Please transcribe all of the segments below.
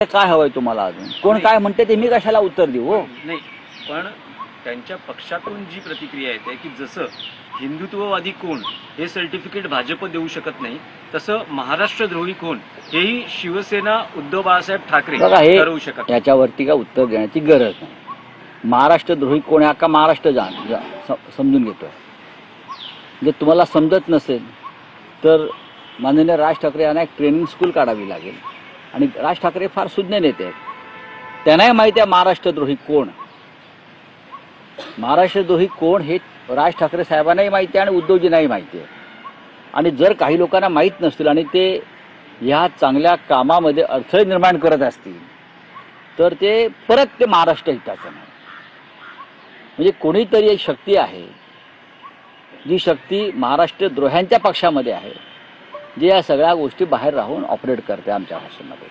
काय हवंय तुम्हाला अजून? कोण काय म्हणते ते मी कशाला उत्तर देऊ? हो नाही, पण त्यांच्या पक्षातून जी प्रतिक्रिया येते की जसं हिंदुत्ववादी कोण हे सर्टिफिकेट भाजप देऊ शकत नाही, तसं महाराष्ट्रद्रोही कोण हेही शिवसेना उद्धव बाळासाहेब ठाकरे ठरवू शकत नाही. याच्यावरती का उत्तर देण्याची गरज नाही. महाराष्ट्रद्रोही कोण आहे का महाराष्ट्र समजून घेतोय. जे तुम्हाला समजत नसेल तर माननीय राज ठाकरे यांना एक ट्रेनिंग स्कूल काढावी लागेल. आणि राज ठाकरे फार सुज्ञ नेते आहेत, त्यांनाही माहिती आहे महाराष्ट्रद्रोही कोण. महाराष्ट्रद्रोही कोण हे राज ठाकरे साहेबांनाही माहिती आहे आणि उद्धवजींनाही माहिती आहे. आणि जर काही लोकांना माहीत नसतील आणि ते ह्या चांगल्या कामामध्ये अडथळे निर्माण करत असतील तर ते परत ते महाराष्ट्र हिताचं नाही. म्हणजे कोणीतरी एक शक्ती आहे, जी शक्ती महाराष्ट्रद्रोह्यांच्या पक्षामध्ये आहे, जे या सगळ्या गोष्टी बाहेर राहून ऑपरेट करते आमच्या भाषेमध्ये.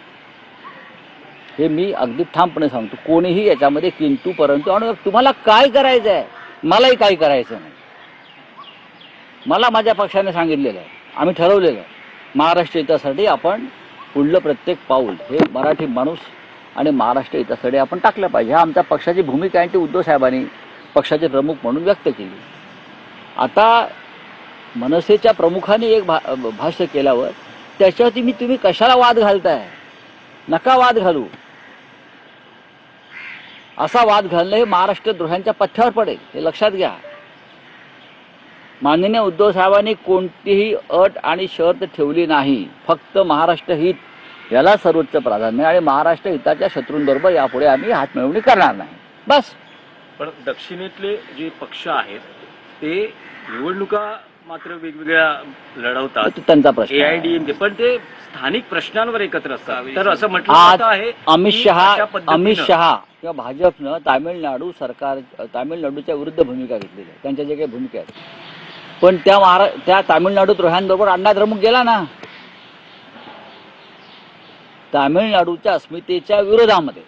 हे मी अगदी ठामपणे सांगतो. कोणीही याच्यामध्ये किंतु परंतु आणि तुम्हाला काय करायचं आहे, मलाही काही करायचं नाही. मला माझ्या पक्षाने सांगितलेलं आहे, आम्ही ठरवलेलं आहे, महाराष्ट्र हितासाठी आपण पुढलं प्रत्येक पाऊल हे मराठी माणूस आणि महाराष्ट्र हितासाठी आपण टाकलं पाहिजे. हा आमच्या पक्षाची भूमिका आहे, ती उद्धव साहेबांनी पक्षाचे प्रमुख म्हणून व्यक्त केली. आता मनसेच्या प्रमुखाने एक भाष्य केल्यावर त्याच्यावरती तुम्ही कशाला वाद घालताय? नका वाद घालू. असा वाद घालणं हे महाराष्ट्रद्रोह्यांच्या पथ्यावर पडेल, हे लक्षात घ्या. माननीय उद्धव साहेबांनी कोणतीही अट आणि शर्त ठेवली नाही. फक्त महाराष्ट्र हित याला सर्वोच्च प्राधान्य आणि महाराष्ट्र हिताच्या शत्रूंबरोबर यापुढे आम्ही हातमिळवणी करणार नाही, बस. पण दक्षिणेतले जे पक्ष आहेत ते निवडणुका मात्र वेगवेगळ्या लढवतात, त्यांचा प्रश्न. AIADMK, पण ते स्थानिक प्रश्नांवर एकत्र असतात. तर असं म्हटलं जात आहे अमित शहा किंवा भाजपनं तामिळनाडूच्या विरुद्ध भूमिका घेतलेली आहे. त्यांच्या जे काही भूमिका आहेत, पण त्या तामिळनाडू द्रोह्यांबरोबर अण्णा द्रमुक गेला ना. तामिळनाडूच्या अस्मितेच्या विरोधामध्ये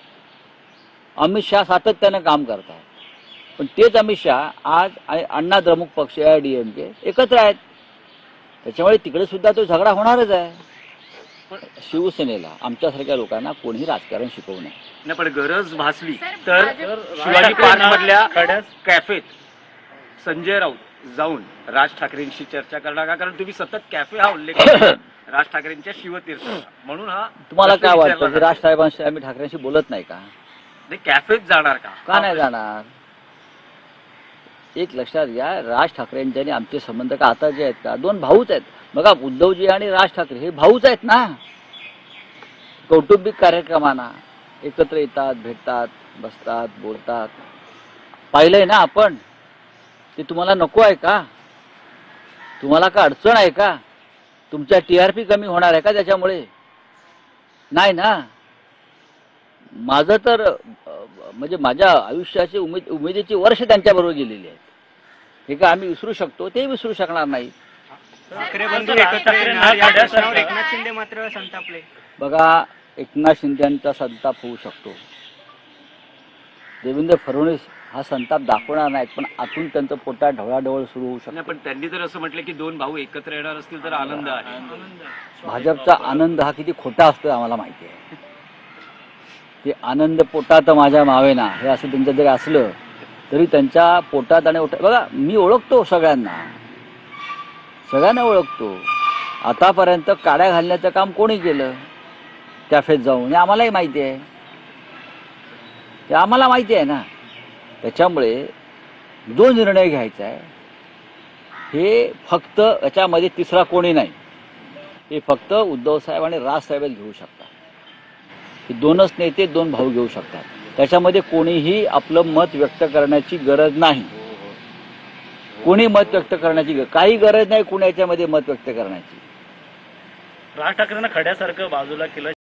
अमित शहा सातत्यानं काम करत आहेत. पण तेच अमित शहा आज अण्णा द्रमुक पक्ष AIADMK एकत्र आहेत. त्याच्यामुळे तिकडे सुद्धा तो झगडा होणारच आहे. पण शिवसेनेला आमच्यासारख्या लोकांना कोणीही राजकारण शिकवू नये. नाही, पण गरज भासली तर शिवाजी पार्क मधल्या कॅफेत संजय राऊत जाऊन राज ठाकरेंशी चर्चा करणार का? कारण तुम्ही सतत कॅफे हा उल्लेख केला राज ठाकरेंच्या शिवतीर्थ, म्हणून हा तुम्हाला काय वाटतं की राज साहेबांशी आम्ही ठाकरेंशी बोलत नाही का? कॅफेत जाणार का नाही जाणार? एक लक्षात घ्या, राज ठाकरेंचे आणि आमचे संबंध का आता जे आहेत का, दोन भाऊच आहेत. बघा, उद्धवजी आणि राज ठाकरे हे भाऊच आहेत ना. कौटुंबिक कार्यक्रमांना एकत्र येतात, भेटतात, बसतात, बोलतात. पाहिलंय ना आपण. ते तुम्हाला नको आहे का? तुम्हाला का अडचण आहे का? तुमच्या TRP कमी होणार आहे का त्याच्यामुळे? नाही ना. माझं तर म्हणजे माझ्या आयुष्याची उमेदीची वर्ष त्यांच्याबरोबर गेलेली आहेत. हे का आम्ही विसरू शकतो? ते विसरू शकणार नाही. एकनाथ शिंदे मात्र संतापले. बघा, एकनाथ शिंदेचा संताप होऊ शकतो, देवेंद्र फडणवीस हा संताप दाखवणार नाहीत, पण आतून त्यांचं पोटात ढवळाढवळ सुरू होऊ शकतो. पण त्यांनी तर असं म्हटलं की दोन भाऊ एकत्र येणार असतील तर आनंद आहे. भाजपचा आनंद हा किती खोटा असतो आम्हाला माहिती आहे. ते आनंद पोटात माझ्या मावेना हे असं त्यांचं जरी असलं तरी त्यांच्या पोटात आणि बघा, मी ओळखतो सगळ्यांना ओळखतो. आतापर्यंत काड्या घालण्याचं काम कोणी केलं कॅफेत जाऊन, हे आम्हालाही माहिती आहे. ते आम्हाला माहिती आहे ना. त्याच्यामुळे जो निर्णय घ्यायचा आहे हे फक्त याच्यामध्ये तिसरा कोणी नाही, हे फक्त उद्धव साहेब आणि राज साहेब घेऊ शकतात. हे दोनच नेते, दोन भाऊ घेऊ शकतात. त्याच्यामध्ये कोणीही आपलं मत व्यक्त करण्याची गरज नाही. कोणी मत व्यक्त करण्याची काही गरज नाही. कोणी याच्यामध्ये मत व्यक्त करण्याची. राज ठाकरेंना खड्यासारखं बाजूला केलं.